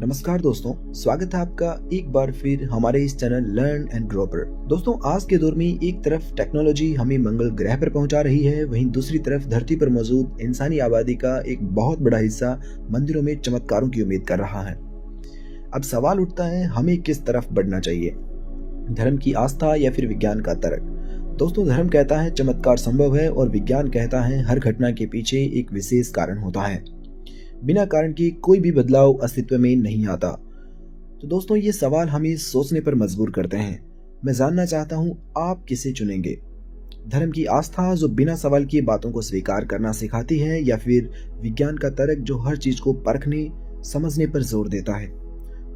नमस्कार दोस्तों, स्वागत है आपका एक बार फिर हमारे इस चैनल लर्न एंड ग्रो पर। दोस्तों, आज के दौर में एक तरफ टेक्नोलॉजी हमें मंगल ग्रह पर पहुंचा रही है, वहीं दूसरी तरफ धरती पर मौजूद इंसानी आबादी का एक बहुत बड़ा हिस्सा मंदिरों में चमत्कारों की उम्मीद कर रहा है। अब सवाल उठता है, हमें किस तरफ बढ़ना चाहिए, धर्म की आस्था या फिर विज्ञान का तर्क। दोस्तों, धर्म कहता है चमत्कार संभव है और विज्ञान कहता है हर घटना के पीछे एक विशेष कारण होता है, बिना कारण के कोई भी बदलाव अस्तित्व में नहीं आता। तो दोस्तों, ये सवाल हमें सोचने पर मजबूर करते हैं। मैं जानना चाहता हूँ, आप किसे चुनेंगे? धर्म की आस्था जो बिना सवाल किए बातों को स्वीकार करना सिखाती है, या फिर विज्ञान का तर्क जो हर चीज को परखने समझने पर जोर देता है?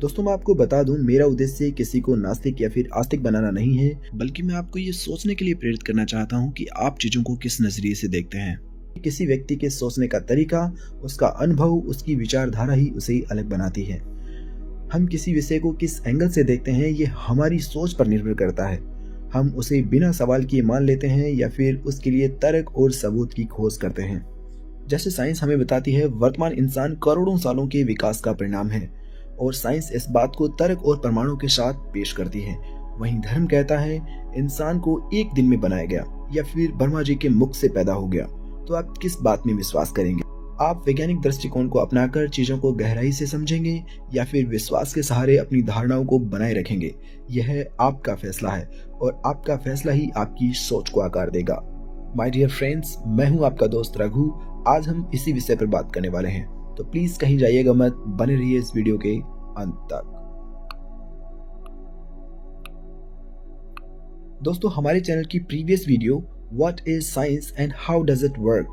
दोस्तों, मैं आपको बता दूं, मेरा उद्देश्य किसी को नास्तिक या फिर आस्तिक बनाना नहीं है, बल्कि मैं आपको ये सोचने के लिए प्रेरित करना चाहता हूँ कि आप चीजों को किस नजरिए से देखते हैं। किसी व्यक्ति के सोचने का तरीका, उसका अनुभव, उसकी विचारधारा ही उसे अलग बनाती है। हम किसी विषय को किस एंगल से देखते हैं, ये हमारी सोच पर निर्भर करता है। हम उसे बिना सवाल किए मान लेते हैं या फिर उसके लिए तर्क और सबूत की खोज करते हैं। जैसे साइंस हमें बताती है वर्तमान इंसान करोड़ों सालों के विकास का परिणाम है, और साइंस इस बात को तर्क और प्रमाणों के साथ पेश करती है। वहीं धर्म कहता है इंसान को एक दिन में बनाया गया या फिर ब्रह्मा जी के मुख से पैदा हो गया। तो आप किस बात में विश्वास करेंगे? आप वैज्ञानिक दृष्टिकोण को अपनाकर चीजों को गहराई से समझेंगे या फिर विश्वास के सहारे अपनी धारणाओं को बनाए रखेंगे? यह आपका फैसला है, और आपका फैसला ही आपकी सोच को आकार देगा। माय डियर फ्रेंड्स, मैं हूं आपका दोस्त रघु। आज हम इसी विषय पर बात करने वाले हैं, तो प्लीज कहीं जाइएगा मत, बने रहिए इस वीडियो के अंत तक। दोस्तों, हमारे चैनल की previous video What is science and how does it work?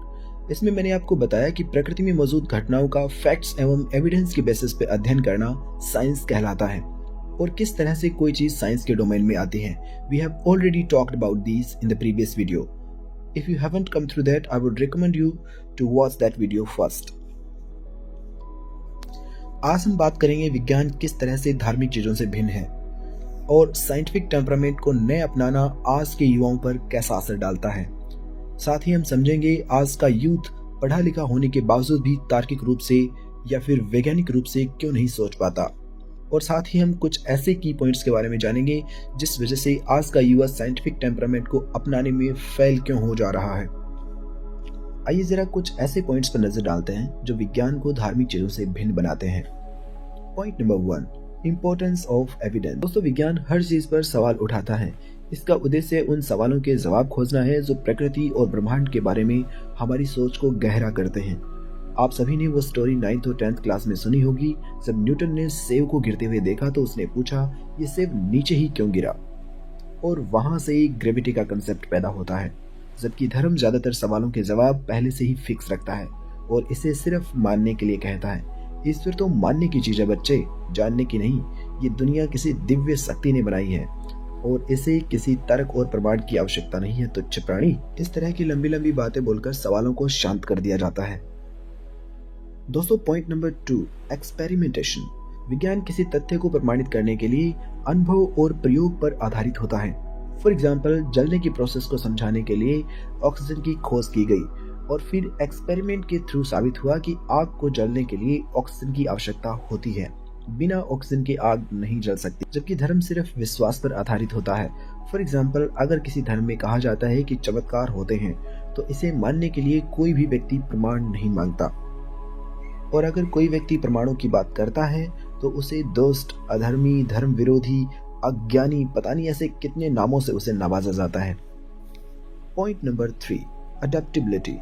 इसमें मैंने आपको बताया कि प्रकृति में मौजूद घटनाओं का फैक्ट्स एवं एविडेंस के बेसिस पे अध्ययन करना साइंस कहलाता है, और किस तरह से कोई चीज साइंस के डोमेन में आती है। We have already talked about these in the previous video. If you haven't come through that, I would recommend you to watch that video first. आज हम बात करेंगे विज्ञान किस तरह से धार्मिक चीजों से भिन्न है, और साइंटिफिक टेम्परामेंट को नए अपनाना आज के युवाओं पर कैसा असर डालता है। साथ ही हम समझेंगे आज का यूथ पढ़ा लिखा होने के बावजूद भी तार्किक रूप से या फिर वैज्ञानिक रूप से क्यों नहीं सोच पाता, और साथ ही हम कुछ ऐसे की पॉइंट्स के बारे में जानेंगे जिस वजह से आज का युवा साइंटिफिक टेम्परामेंट को अपनाने में फेल क्यों हो जा रहा है। आइए जरा कुछ ऐसे पॉइंट्स पर नजर डालते हैं जो विज्ञान को धार्मिक चीजों से भिन्न बनाते हैं। Point number 1, importance of evidence. दोस्तों, विज्ञान हर चीज पर सवाल उठाता है। इसका उद्देश्य उन सवालों के जवाब खोजना है जो प्रकृति और ब्रह्मांड के बारे में हमारी सोच को गहरा करते हैं। आप सभी ने वो स्टोरी 9th और 10th क्लास में सुनी होगी। जब न्यूटन ने सेब को गिरते हुए देखा तो उसने पूछा, ये सेब नीचे ही क्यों गिरा? और वहां से ही ग्रेविटी का कंसेप्ट पैदा होता है। जबकि धर्म ज्यादातर सवालों के जवाब पहले से ही फिक्स रखता है और इसे सिर्फ मानने के लिए कहता है। ईश्वर तो मानने की चीज है बच्चे, जानने की नहीं। ये दुनिया किसी दिव्य शक्ति ने बनाई है और इसे किसी तर्क और प्रमाण की आवश्यकता नहीं है, तुच्छ प्राणी। इस तरह की लंबी लंबी बातें बोलकर सवालों को शांत कर दिया जाता है। दोस्तों, पॉइंट नंबर 2, एक्सपेरिमेंटेशन। विज्ञान किसी तथ्य को प्रमाणित करने के लिए अनुभव और प्रयोग पर आधारित होता है। फॉर एग्जाम्पल, जलने की प्रोसेस को समझाने के लिए ऑक्सीजन की खोज की गई और फिर एक्सपेरिमेंट के थ्रू साबित हुआ कि आग को जलने के लिए ऑक्सीजन की आवश्यकता होती है। बिना ऑक्सीजन के आग नहीं जल सकती। जबकि धर्म सिर्फ विश्वास पर आधारित होता है। फॉर एग्जाम्पल, अगर किसी धर्म में कहा जाता है कि चमत्कार होते हैं, तो इसे मानने के लिए कोई भी व्यक्ति प्रमाण नहीं मांगता, और अगर कोई व्यक्ति प्रमाणों की बात करता है तो उसे दुष्ट, अधर्मी, धर्म विरोधी, अज्ञानी, पता नहीं ऐसे कितने नामों से उसे नवाजा जाता है। Point number 3, adaptability.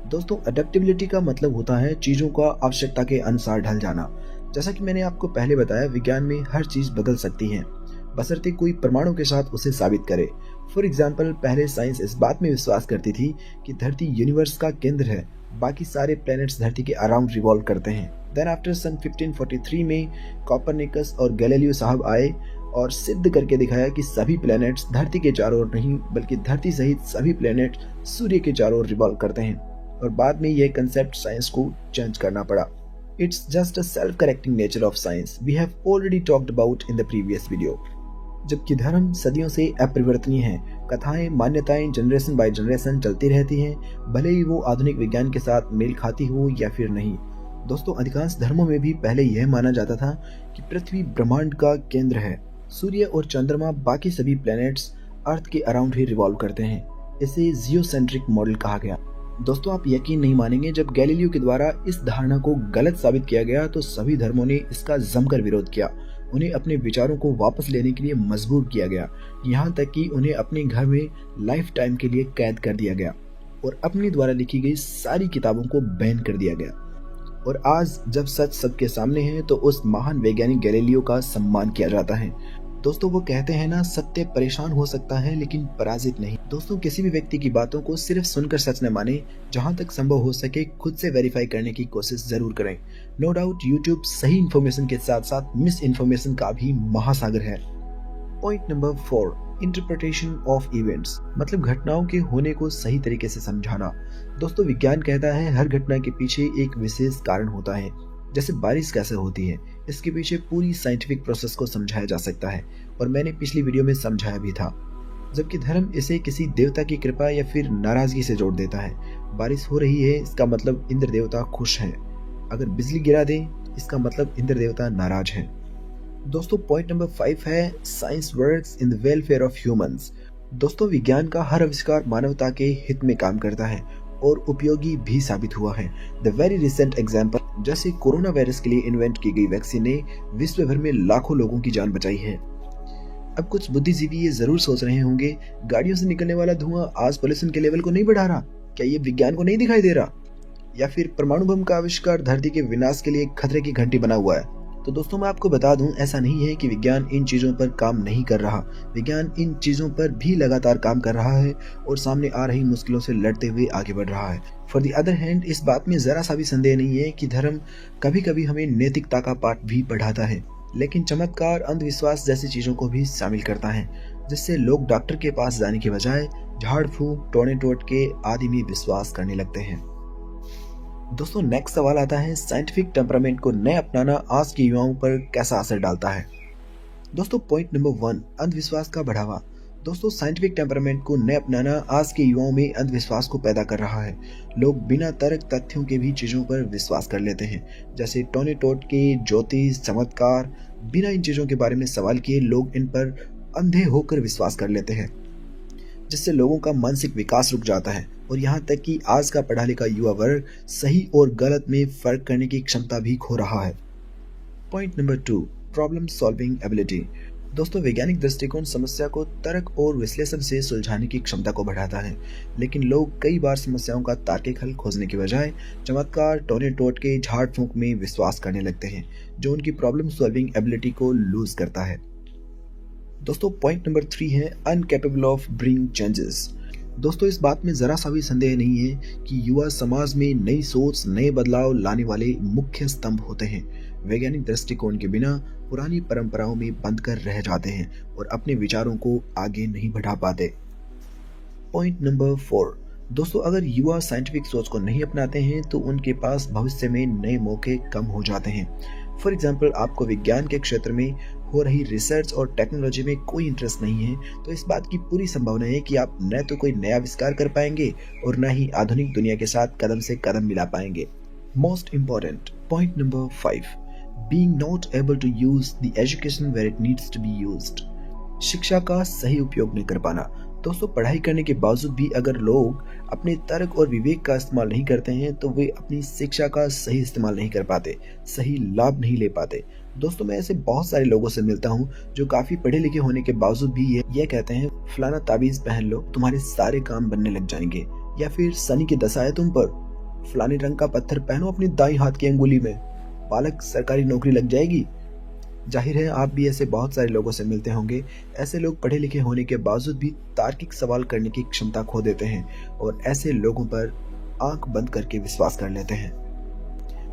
दोस्तों, अडेप्टेबिलिटी का मतलब होता है चीजों का आवश्यकता के अनुसार ढल जाना। जैसा कि मैंने आपको पहले बताया, विज्ञान में हर चीज बदल सकती है बशर्ते कोई प्रमाणों के साथ उसे साबित करे। फॉर एग्जाम्पल, पहले साइंस इस बात में विश्वास करती थी कि धरती यूनिवर्स का केंद्र है, बाकी सारे प्लैनेट्स धरती के अराउंड रिवॉल्व करते हैं। देन आफ्टर सन 1543 में कोपरनिकस और गैलीलियो साहब आए और सिद्ध करके दिखाया कि सभी प्लैनेट्स धरती के चारों ओर नहीं, बल्कि धरती सहित सभी प्लैनेट सूर्य के चारों ओर रिवॉल्व करते हैं। और बाद में यह कंसेप्ट साइंस को चेंज करना पड़ा। It's just a self correcting nature of science, we have already talked about in the previous video. जबकि धर्म सदियों से अपरिवर्तनीय है। कथाएं, मान्यताएं जनरेशन बाय जनरेशन चलती रहती हैं, भले ही वो आधुनिक विज्ञान के साथ मेल खाती हो या फिर नहीं। दोस्तों अधिकांश धर्मों में भी पहले यह माना जाता था कि पृथ्वी ब्रह्मांड का केंद्र है। सूर्य और चंद्रमा बाकी सभी प्लैनेट्स अर्थ के अराउंड ही रिवॉल्व करते हैं। इसे जियोसेंट्रिक मॉडल कहा गया। दोस्तों आप यकीन नहीं मानेंगे, जब गैलीलियो के द्वारा इस धारणा को गलत साबित किया गया तो सभी धर्मों ने इसका जमकर विरोध किया। उन्हें अपने विचारों को वापस लेने के लिए मजबूर किया गया, यहाँ तक कि उन्हें अपने घर में लाइफ टाइम के लिए कैद कर दिया गया और अपने द्वारा लिखी गई सारी किताबों को बैन कर दिया गया। और आज जब सच सबके सामने है तो उस महान वैज्ञानिक गैलीलियो का सम्मान किया जाता है। दोस्तों वो कहते हैं ना, सत्य परेशान हो सकता है लेकिन पराजित नहीं। दोस्तों किसी भी व्यक्ति की बातों को सिर्फ सुनकर सच न माने, जहां तक संभव हो सके खुद से वेरीफाई करने की कोशिश जरूर करें। नो डाउट यूट्यूब सही इन्फॉर्मेशन के साथ साथ मिस इन्फॉर्मेशन का भी महासागर है। Point number 4, interpretation of events, मतलब घटनाओं के होने को सही तरीके से समझाना। दोस्तों विज्ञान कहता है हर घटना के पीछे एक विशेष कारण होता है। जैसे बारिश कैसे होती है, इसके पीछे पूरी साइंटिफिक प्रोसेस को समझाया जा सकता है और मैंने पिछली वीडियो में समझाया भी था। जबकि धर्म इसे किसी देवता की कृपा या फिर नाराजगी से जोड़ देता है। बारिश हो रही है इसका मतलब इंद्र देवता खुश हैं। अगर बिजली गिरा दे इसका मतलब इंद्र देवता नाराज हैं। दोस्तों पॉइंट नंबर 5 है science works in the welfare of humans. दोस्तों विज्ञान का हर आविष्कार मानवता के हित में काम करता है और उपयोगी भी साबित हुआ है। द वेरी रिसेंट एग्जाम्पल, जैसे कोरोना वायरस के लिए इन्वेंट की गई वैक्सीन ने विश्व भर में लाखों लोगों की जान बचाई है। अब कुछ बुद्धिजीवी ये जरूर सोच रहे होंगे, गाड़ियों से निकलने वाला धुआं आज पोल्यूशन के लेवल को नहीं बढ़ा रहा, क्या ये विज्ञान को नहीं दिखाई दे रहा? या फिर परमाणु बम का आविष्कार धरती के विनाश के लिए खतरे की घंटी बना हुआ है? तो दोस्तों मैं आपको बता दूं, ऐसा नहीं है कि विज्ञान इन चीजों पर काम नहीं कर रहा। विज्ञान इन चीजों पर भी लगातार काम कर रहा है और सामने आ रही मुश्किलों से लड़ते हुए आगे बढ़ रहा है। फॉर द अदर हैंड, इस बात में जरा सा भी संदेह नहीं है कि धर्म कभी कभी हमें नैतिकता का पाठ भी पढ़ाता है, लेकिन चमत्कार, अंधविश्वास जैसी चीजों को भी शामिल करता है, जिससे लोग डॉक्टर के पास जाने के बजाय झाड़ फूंक, टोने टोटके आदि में विश्वास करने लगते हैं। दोस्तों नेक्स्ट सवाल आता है, साइंटिफिक टेम्परामेंट को नए अपनाना आज के युवाओं पर कैसा असर डालता है? दोस्तों पॉइंट नंबर 1, अंधविश्वास का बढ़ावा। दोस्तों साइंटिफिक टेम्परामेंट को नए अपनाना आज के युवाओं में अंधविश्वास को पैदा कर रहा है। लोग बिना तर्क तथ्यों के भी चीजों पर विश्वास कर लेते हैं, जैसे टोने टोटके, ज्योतिष, चमत्कार। बिना इन चीजों के बारे में सवाल किए लोग इन पर अंधे होकर विश्वास कर लेते हैं, जिससे लोगों का मानसिक विकास रुक जाता है और यहाँ तक कि आज का पढ़ा लिखा युवा वर्ग सही और गलत में फर्क करने की क्षमता भी खो रहा है। Point number 2, problem solving ability. दोस्तों वैज्ञानिक दृष्टिकोण समस्या को तर्क और विश्लेषण से सुलझाने की क्षमता को बढ़ाता है, लेकिन लोग कई बार समस्याओं का तार्किक हल खोजने के बजाय चमत्कार, टोने टोटके, झाड़ फूंक में विश्वास करने लगते हैं, जो उनकी प्रॉब्लम सॉल्विंग एबिलिटी को लूज करता है। दोस्तों पॉइंट नंबर 3 है अनकेपेबल ऑफ ब्रिंग चेंजेस। दोस्तों इस बात में जरा सा भी संदेह नहीं है कि युवा समाज में नई सोच, नए बदलाव लाने वाले मुख्य स्तंभ होते हैं। वैज्ञानिक दृष्टिकोण के बिना पुरानी परंपराओं में बंद कर रह जाते हैं और अपने विचारों को आगे नहीं बढ़ा पाते। पॉइंट नंबर 4, दोस्तों अगर युवा साइंटिफिक सोच को नहीं अपनाते हैं तो उनके पास भविष्य में नए मौके कम हो जाते हैं। फॉर एग्जाम्पल, आपको विज्ञान के क्षेत्र में हो रही रिसर्च और टेक्नोलॉजी में कोई इंटरेस्ट नहीं है, तो इस बात की पूरी संभावना है कि आप न तो कोई नया आविष्कार कर पाएंगे और न ही आधुनिक दुनिया के साथ कदम से कदम मिला पाएंगे। Most important point number 5, being not able to use the education where it needs to be used. शिक्षा का सही उपयोग नहीं कर पाना। दोस्तों पढ़ाई करने के बावजूद भी अगर लोग अपने तर्क और विवेक का इस्तेमाल नहीं करते हैं तो वे अपनी शिक्षा का सही इस्तेमाल नहीं कर पाते, सही लाभ नहीं ले पाते। दोस्तों मैं ऐसे बहुत सारे लोगों से मिलता हूँ जो काफी पढ़े लिखे होने के बावजूद भी ये कहते हैं, फलाना ताबीज पहन लो तुम्हारे सारे काम बनने लग जाएंगे, या फिर शनि की दशा है तुम पर, फलाने रंग का पत्थर पहनो अपनी दाईं हाथ की अंगुली में, बालक सरकारी नौकरी लग जाएगी। जाहिर है आप भी ऐसे बहुत सारे लोगों से मिलते होंगे। ऐसे लोग पढ़े लिखे होने के बावजूद भी तार्किक सवाल करने की क्षमता खो देते हैं और ऐसे लोगों पर आंख बंद करके विश्वास कर लेते हैं।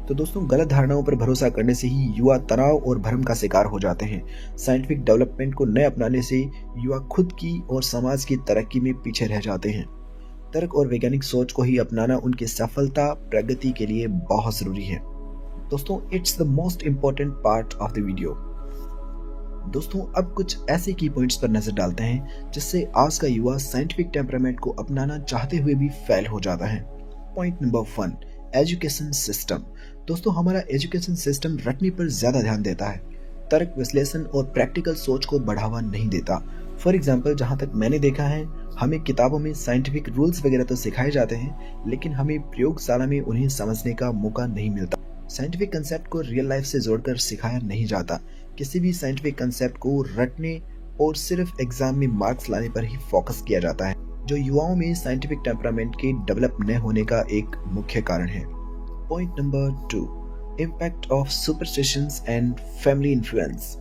तो दोस्तों गलत धारणाओं पर भरोसा करने से ही युवा तनाव और भ्रम का शिकार हो जाते हैं। साइंटिफिक डेवलपमेंट को नए अपनाने से युवा खुद की और समाज की तरक्की में पीछे रह जाते हैं। तर्क और वैज्ञानिक सोच को ही अपनाना उनकी सफलता, प्रगति के लिए बहुत जरूरी है। दोस्तों it's the most important part of the video. दोस्तों अब कुछ ऐसे की पॉइंट्स पर नजर डालते हैं जिससे आज का युवा साइंटिफिक टेम्परामेंट को अपनाना चाहते हुए भी फेल हो जाता है। Point number 1, education system. दोस्तों हमारा एजुकेशन सिस्टम रटने पर ज्यादा ध्यान देता है, तर्क विश्लेषण और प्रैक्टिकल सोच को बढ़ावा नहीं देता। फॉर एग्जाम्पल, जहाँ तक मैंने देखा है, हमें किताबों में साइंटिफिक रूल्स वगैरह तो सिखाए जाते हैं, लेकिन हमें प्रयोगशाला में उन्हें समझने का मौका नहीं मिलता। साइंटिफिक कंसेप्ट को रियल लाइफ से जोड़कर सिखाया नहीं जाता। किसी भी साइंटिफिक कंसेप्ट को रटने और सिर्फ एग्जाम में मार्क्स लाने पर ही फोकस किया जाता है, जो युवाओं में साइंटिफिक टेम्परामेंट के डेवलप न होने का एक मुख्य कारण है। Point number 2, impact of superstitions and family influence.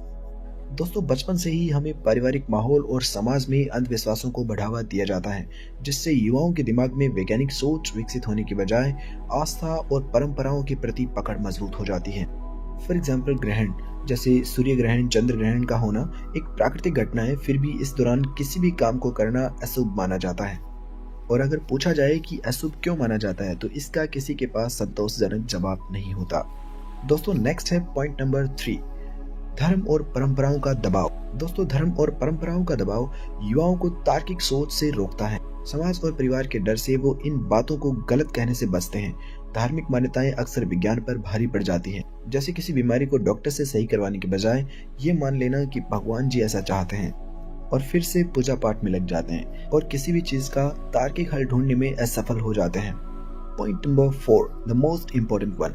दोस्तों बचपन से ही हमें पारिवारिक माहौल और समाज में अंधविश्वासों को बढ़ावा दिया जाता है, जिससे युवाओं के दिमाग में वैज्ञानिक सोच विकसित होने की बजाय आस्था और परंपराओं के प्रति पकड़ मजबूत हो जाती है। फॉर एग्जाम्पल, ग्रहण जैसे सूर्य ग्रहण, चंद्र ग्रहण का होना एक प्राकृतिक घटना है, फिर भी इस दौरान किसी भी काम को करना अशुभ माना जाता है। और अगर पूछा जाए कि अशुभ क्यों माना जाता है, तो इसका किसी के पास संतोषजनक जवाब नहीं होता। दोस्तों नेक्स्ट है पॉइंट नंबर 3, धर्म और परंपराओं का दबाव। दोस्तों धर्म और परंपराओं का दबाव युवाओं को तार्किक सोच से रोकता है। समाज और परिवार के डर से वो इन बातों को गलत कहने से बचते हैं। धार्मिक मान्यताएं अक्सर विज्ञान पर भारी पड़ जाती हैं, जैसे किसी बीमारी को डॉक्टर से सही करवाने के बजाय ये मान लेना कि भगवान जी ऐसा चाहते हैं, और फिर से पूजा पाठ में लग जाते हैं और किसी भी चीज का तार्किक हल ढूंढने में असफल हो जाते हैं। Point number 4, the most important one,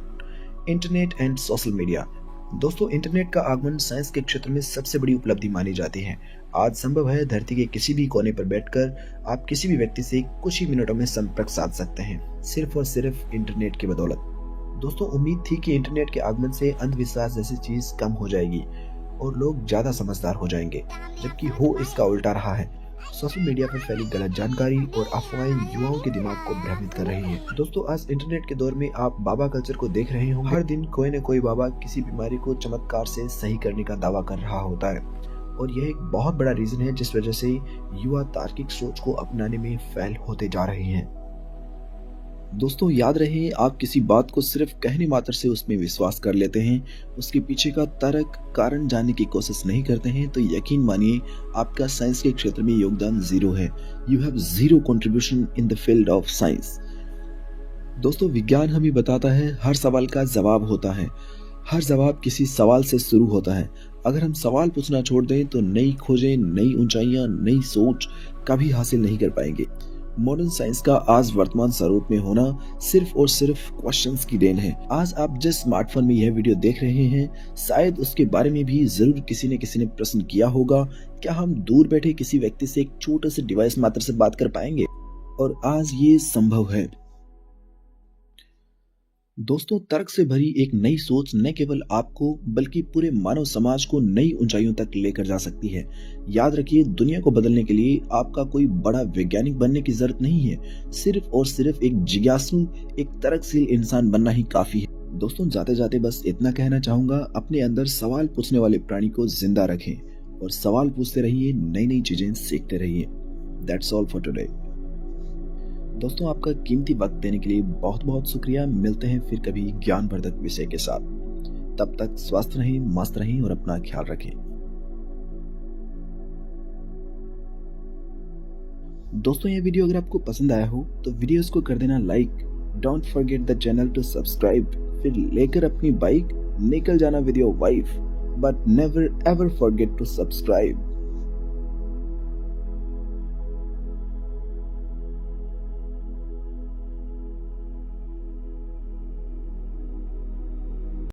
internet and social media. दोस्तों इंटरनेट का आगमन साइंस के क्षेत्र में सबसे बड़ी उपलब्धि मानी जाती है। आज संभव है धरती के किसी भी कोने पर बैठकर आप किसी भी व्यक्ति से कुछ ही मिनटों में संपर्क साध सकते हैं, सिर्फ और सिर्फ इंटरनेट की बदौलत। दोस्तों उम्मीद थी कि इंटरनेट के आगमन से अंधविश्वास जैसी चीज कम हो जाएगी और लोग ज्यादा समझदार हो जाएंगे, जबकि हो इसका उल्टा रहा है। सोशल मीडिया पर फैली गलत जानकारी और अफवाहें युवाओं के दिमाग को भ्रमित कर रही है। दोस्तों आज इंटरनेट के दौर में आप बाबा कल्चर को देख रहे होंगे। हर दिन कोई न कोई बाबा किसी बीमारी को चमत्कार से सही करने का दावा कर रहा होता है, और यह एक बहुत बड़ा रीजन है जिस वजह से युवा तार्किक सोच को अपनाने में फेल होते जा रहे हैं। दोस्तों याद रहे, आप किसी बात को सिर्फ कहने मात्र से उसमें विश्वास कर लेते हैं, उसके पीछे का तर्क कारण जानने की कोशिश नहीं करते हैं, तो यकीन मानिए आपका साइंस के क्षेत्र में योगदान 0 है। You have 0 contribution in the field of science. दोस्तों विज्ञान हमें बताता है हर सवाल का जवाब होता है, हर जवाब किसी सवाल से शुरू होता है। अगर हम सवाल पूछना छोड़ दें तो नई खोजें, नई ऊंचाइयां, नई सोच कभी हासिल नहीं कर पाएंगे। मॉडर्न साइंस का आज वर्तमान स्वरूप में होना सिर्फ और सिर्फ क्वेश्चंस की देन है। आज आप जिस स्मार्टफोन में यह वीडियो देख रहे हैं, शायद उसके बारे में भी जरूर किसी ने प्रश्न किया होगा, क्या हम दूर बैठे किसी व्यक्ति से एक छोटे से डिवाइस मात्र से बात कर पाएंगे? और आज ये संभव है। दोस्तों तर्क से भरी एक नई सोच न केवल आपको बल्कि पूरे मानव समाज को नई ऊंचाइयों तक लेकर जा सकती है। याद रखिए, दुनिया को बदलने के लिए आपका कोई बड़ा वैज्ञानिक बनने की जरूरत नहीं है, सिर्फ और सिर्फ एक जिज्ञासु, एक तर्कशील इंसान बनना ही काफी है। दोस्तों जाते जाते बस इतना कहना चाहूंगा, अपने अंदर सवाल पूछने वाले प्राणी को जिंदा रखें और सवाल पूछते रहिए, नई नई चीजें सीखते रहिए। That's all for today. दोस्तों आपका कीमती वक्त देने के लिए बहुत बहुत शुक्रिया। मिलते हैं फिर कभी ज्ञानवर्धक विषय के साथ। तब तक स्वस्थ रहें, मस्त रहें और अपना ख्याल रखें। दोस्तों ये वीडियो अगर आपको पसंद आया हो तो वीडियोस को कर देना like. Don't forget the channel to subscribe. फिर लेकर अपनी बाइक निकल जाना with your wife, but never ever forget to subscribe.